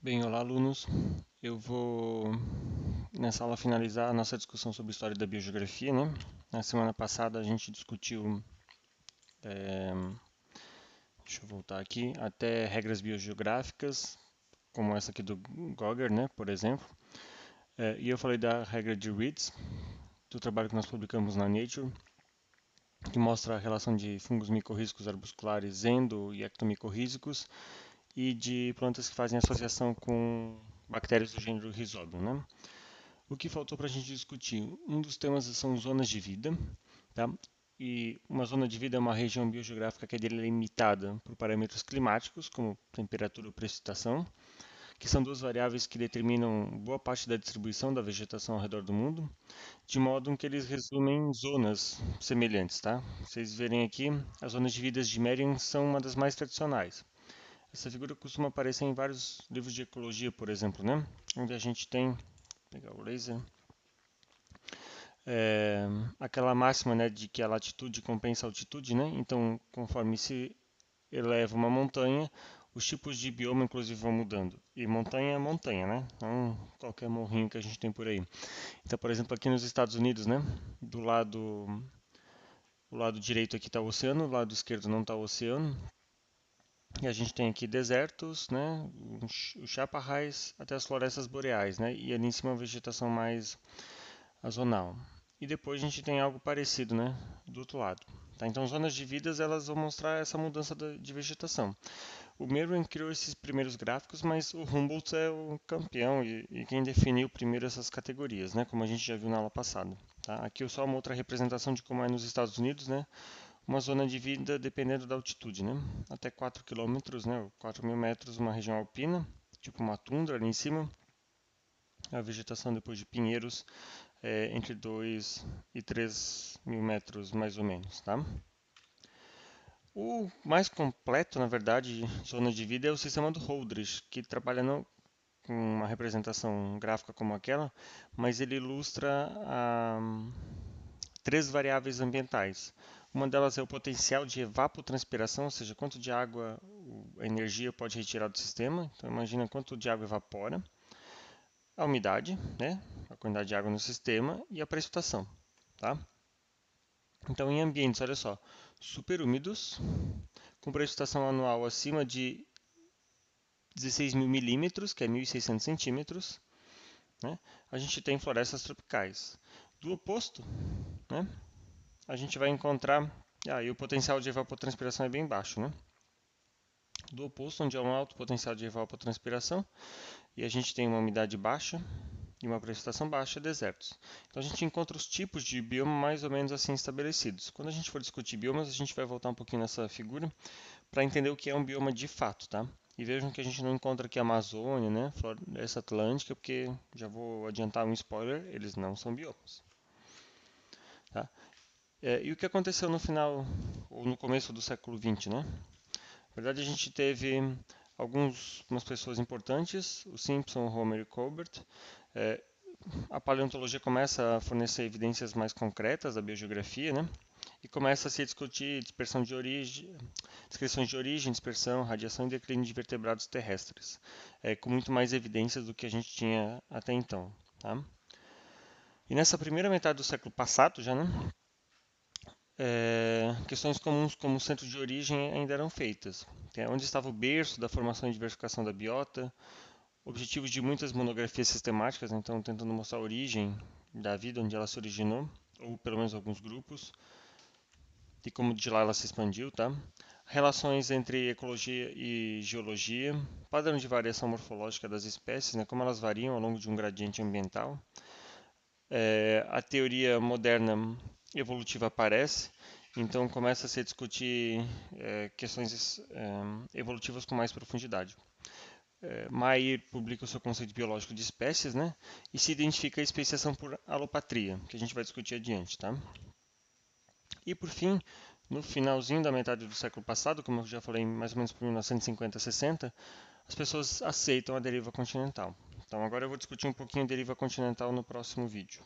Bem, olá alunos. Eu vou nessa aula finalizar a nossa discussão sobre história da biogeografia, né? Na semana passada a gente discutiu, deixa eu voltar aqui, até regras biogeográficas, como essa aqui do Gogger, né, por exemplo. E eu falei da regra de Reeds, do trabalho que nós publicamos na Nature, que mostra a relação de fungos micorrízicos arbusculares endo e ectomicorrízicos e de plantas que fazem associação com bactérias do gênero Rhizobium, né? O que faltou para a gente discutir? Um dos temas são zonas de vida, tá? E uma zona de vida é uma região biogeográfica que é delimitada por parâmetros climáticos, como temperatura ou precipitação, que são duas variáveis que determinam boa parte da distribuição da vegetação ao redor do mundo, de modo que eles resumem zonas semelhantes, tá? Vocês verem aqui, as zonas de vida de Merriam são uma das mais tradicionais. Essa figura costuma aparecer em vários livros de ecologia, por exemplo, né? Onde a gente tem, vou pegar o laser, aquela máxima, né, de que a latitude compensa a altitude, né? Então, conforme se eleva uma montanha, os tipos de bioma, inclusive, vão mudando. E montanha é montanha, né? Não qualquer morrinho que a gente tem por aí. Então, por exemplo, aqui nos Estados Unidos, né? O lado direito aqui está o oceano, o lado esquerdo não está o oceano. E a gente tem aqui desertos, né? Os chaparrais até as florestas boreais, né? E ali em cima a vegetação mais azonal. E depois a gente tem algo parecido, né, do outro lado. Tá? Então, zonas de vidas elas vão mostrar essa mudança de vegetação. O Merwin criou esses primeiros gráficos, mas o Humboldt é o campeão e quem definiu primeiro essas categorias, né, como a gente já viu na aula passada. Tá? Aqui é só uma outra representação de como é nos Estados Unidos, né, uma zona de vida dependendo da altitude, né, até 4 quilômetros, né, 4.000 metros, uma região alpina, tipo uma tundra ali em cima, a vegetação depois de pinheiros entre 2 e 3 mil metros, mais ou menos, tá? O mais completo, na verdade, zona de vida é o sistema do Holdridge, que trabalha não com uma representação gráfica como aquela, mas ele ilustra três variáveis ambientais. Uma delas é o potencial de evapotranspiração, ou seja, quanto de água a energia pode retirar do sistema. Então, imagina quanto de água evapora. A umidade, né, a quantidade de água no sistema, e a precipitação. Tá? Então, em ambientes, olha só, superúmidos, com precipitação anual acima de 16 mil milímetros, que é 1.600 centímetros, né, a gente tem florestas tropicais. Do oposto, né, a gente vai encontrar, e o potencial de evapotranspiração é bem baixo, né? Do oposto, onde há um alto potencial de evapotranspiração, e a gente tem uma umidade baixa e uma precipitação baixa, desertos. Então a gente encontra os tipos de bioma mais ou menos assim estabelecidos. Quando a gente for discutir biomas, a gente vai voltar um pouquinho nessa figura para entender o que é um bioma de fato, tá? E vejam que a gente não encontra aqui a Amazônia, né, Floresta Atlântica, porque já vou adiantar um spoiler, eles não são biomas. Tá? E o que aconteceu no final, ou no começo do século XX, né? Na verdade, a gente teve algumas pessoas importantes, o Simpson, Homer e Colbert. A paleontologia começa a fornecer evidências mais concretas da biogeografia, né? E começa a se discutir dispersão de origem, descrições de origem, dispersão, radiação e declínio de vertebrados terrestres, com muito mais evidências do que a gente tinha até então. Tá? E nessa primeira metade do século passado, já, né, questões comuns como o centro de origem ainda eram feitas. Onde estava o berço da formação e diversificação da biota, objetivos de muitas monografias sistemáticas, então tentando mostrar a origem da vida, onde ela se originou, ou pelo menos alguns grupos, e como de lá ela se expandiu, tá? Relações entre ecologia e geologia, padrão de variação morfológica das espécies, né, como elas variam ao longo de um gradiente ambiental. A teoria moderna evolutiva aparece, então começa a se discutir questões evolutivas com mais profundidade. Mayr publica o seu conceito biológico de espécies, né, e se identifica a especiação por alopatria, que a gente vai discutir adiante, tá? E por fim, no finalzinho da metade do século passado, como eu já falei, mais ou menos por 1950, 60, as pessoas aceitam a deriva continental. Então agora eu vou discutir um pouquinho a deriva continental no próximo vídeo.